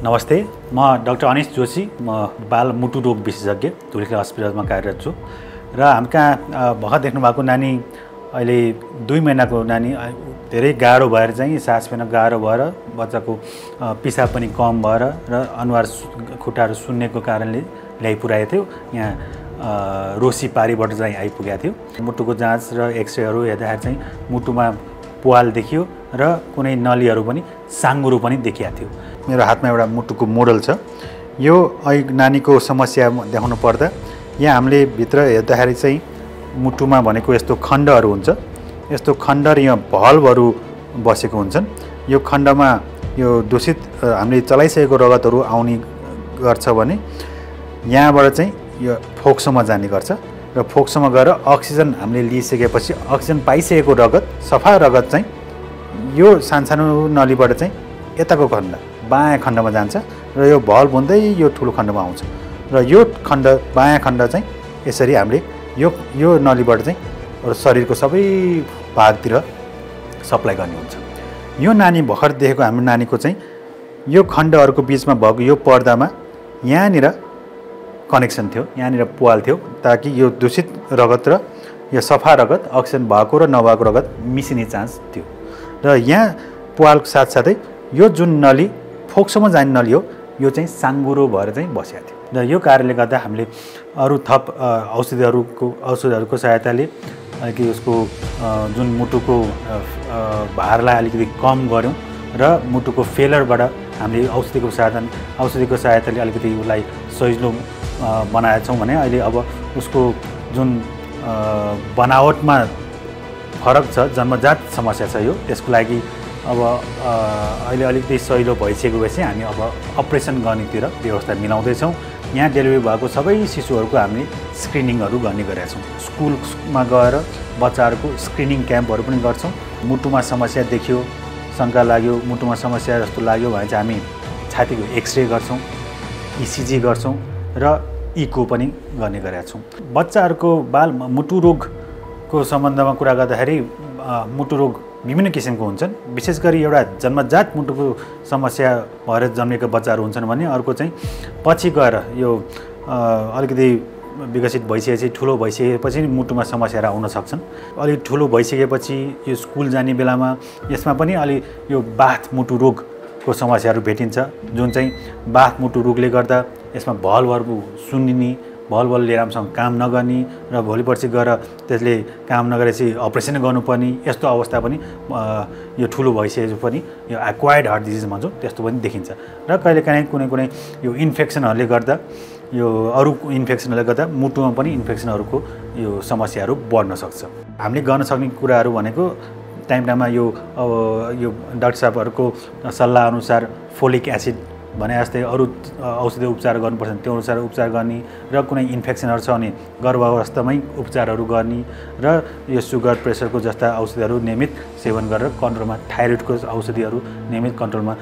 नमस्ते, म डाक्टर अनिश जोशी, म बाल मुटु रोग विशेषज्ञ धुलिखेल हस्पिटलमा कार्यरत छु र हामी कहाँ भर्खर देख्नु भएको नानी अहिले 2 महिनाको नानी धेरै गाह्रो भएर चाहिँ सास फेर्न गाह्रो भएर बच्चाको पिसाब पनि कम भएर र अनुहार खुट्टाहरू सुन्नेको कारणले ल्याइपुर्याएको थियो। यहाँ रोसी पारीबाट चाहिँ आइपुगेको थियो। मुटुको जाँच र एक्सरेहरू हेर्दाखेरि चाहिँ मुटुमा पुवाल देखियो र कुनै नलीहरू पनि साङ्गुरो पनि देखिएको थियो। मेरो हातमा एउटा मुटुको मोडल छ। यो नानीको समस्या देखाउनु पर्दा यहाँ हामीले भित्र हेर्दाखेरि चाहिँ मुटुमा भनेको यस्तो खण्डहरू हुन्छ। यस्तो खण्ड र यहाँ भल्भहरू बसेको हुन्छन्। यो खण्डमा यो दूषित हामीले चलाइसकेको रगतहरू आउने गर्छ भने यहाँबाट चाहिँ यो फोक्सोमा जाने गर्छ र फोक्सोमा गएर अक्सिजन हामीले लिइसकेपछि अक्सिजन पाइसकेको रगत सफा रगत चाहिँ यो सानसानो नलीबाट चाहिँ यताको खण्ड बायाँ खण्डमा जान्छ र यो भल्भ हुँदै यो ठुलो खण्डमा आउँछ र यो खण्ड बायाँ खण्ड चाहिँ यसरी हामीले यो नलीबाट चाहिँ शरीरको सबै भागतिर सप्लाई गर्ने हुन्छ। यो नानी भर्खर देखेको हाम्रो नानीको चाहिँ यो खण्डहरूको बिचमा भएको यो पर्दामा यहाँनिर कनेक्सन थियो, यहाँनिर पुवाल थियो ताकि यो दूषित रगत र यो सफा रगत अक्सिजन भएको र नभएको रगत मिसिने चान्स थियो र यहाँ पुवालको साथसाथै यो जुन नली फोक्सोमा जाने नली हो यो चाहिँ साङ्गुरो भएर चाहिँ बसेको थियो र यो कारणले गर्दा हामीले अरू थप औषधिहरूको सहायताले अलिकति उसको जुन मुटुको भारलाई अलिकति कम गऱ्यौँ र मुटुको फेलरबाट हामीले औषधिको सहायताले अलिकति उसलाई सजिलो बनाएका छौँ भने अहिले अब उसको जुन बनावटमा फरक छ, जन्मजात समस्या छ यो, त्यसको लागि अब अहिले अलिकति सजिलो भइसकेको भएपछि हामी अब अपरेसन गर्नेतिर व्यवस्था मिलाउँदैछौँ। यहाँ डेलिभरी भएको सबै शिशुहरूको हामीले स्क्रिनिङहरू गर्ने गरेका छौँ। स्कुलमा गएर बच्चाहरूको स्क्रिनिङ क्याम्पहरू पनि गर्छौँ। मुटुमा समस्या देखियो, शङ्का लाग्यो, मुटुमा समस्या जस्तो लाग्यो भने चाहिँ हामी छातीको एक्सरे गर्छौँ, इसिजी गर्छौँ र इको पनि गर्ने गरेका छौँ। बच्चाहरूको मुटु रोगको सम्बन्धमा कुरा गर्दाखेरि मुटु रोग विभिन्न किसिमको हुन्छन्। विशेष गरी एउटा जन्मजात मुटुको समस्या भएर जन्मेका बच्चाहरू हुन्छन् भने अर्को चाहिँ पछि गएर यो अलिकति विकसित भइसकेपछि ठुलो भइसकेपछि मुटुमा समस्याहरू आउन सक्छन्। अलिक ठुलो भइसकेपछि यो स्कुल जाने बेलामा यसमा पनि अलि यो बाथ मुटु रोगको समस्याहरू भेटिन्छ, जुन चाहिँ बाथ मुटु रोगले गर्दा यसमा भल्भहरू सुन्निने, भल्भले राम्रोसँग काम नगर्ने र भोलिपर्सि गएर त्यसले काम नगरेपछि अपरेसन गर्नुपर्ने यस्तो अवस्था पनि यो ठुलो भइसकेपछि पनि यो एक्वायर्ड हार्ट डिजिज भन्छौँ त्यस्तो पनि देखिन्छ र कहिलेकाहीँ कुनै यो इन्फेक्सनहरूले गर्दा यो अरू इन्फेक्सनहरूले गर्दा मुटुमा पनि इन्फेक्सनहरूको यो समस्याहरू बढ्न सक्छ। हामीले गर्न सक्ने कुराहरू भनेको टाइममा यो डाक्टर साहबहरूको सल्लाह अनुसार फोलिक एसिड भने जस्तै अरू औषधि उपचार गर्नुपर्छ त्यो अनुसार उपचार गर्ने र कुनै इन्फेक्सनहरू छ भने गर्भावस्थामै उपचारहरू गर्ने र यो सुगर प्रेसरको जस्ता औषधिहरू नियमित सेवन गरेर कन्ट्रोलमा, थाइरोइडको औषधिहरू नियमित कन्ट्रोलमा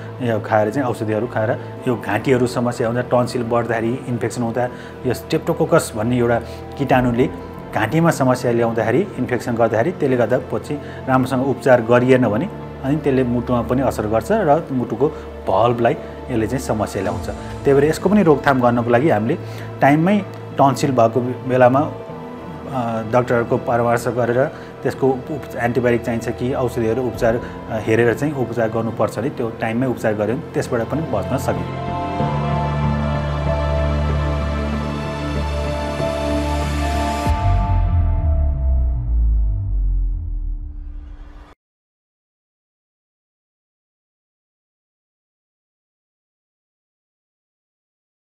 खाएर चाहिँ औषधिहरू खाएर यो घाँटीहरू समस्या हुँदा, टन्सिल बढ्दाखेरि, इन्फेक्सन हुँदा यो स्ट्रेप्टोकोकस भन्ने एउटा कीटाणुले घाँटीमा समस्या ल्याउँदाखेरि, इन्फेक्सन गर्दाखेरि त्यसले गर्दा पछि राम्रोसँग उपचार गरिएन भने अनि त्यसले मुटुमा पनि असर गर्छ र मुटुको भल्भलाई यसले चाहिँ समस्या ल्याउँछ। त्यही भएर यसको पनि रोकथाम गर्नको लागि हामीले टाइममै टन्सिल भएको बेलामा डाक्टरहरूको परामर्श गरेर त्यसको एन्टिबायोटिक चाहिन्छ कि औषधिहरू उपचार हेरेर चाहिँ उपचार गर्नुपर्छ भने त्यो टाइममै उपचार गऱ्यो भने त्यसबाट पनि बच्न सकिन्छ।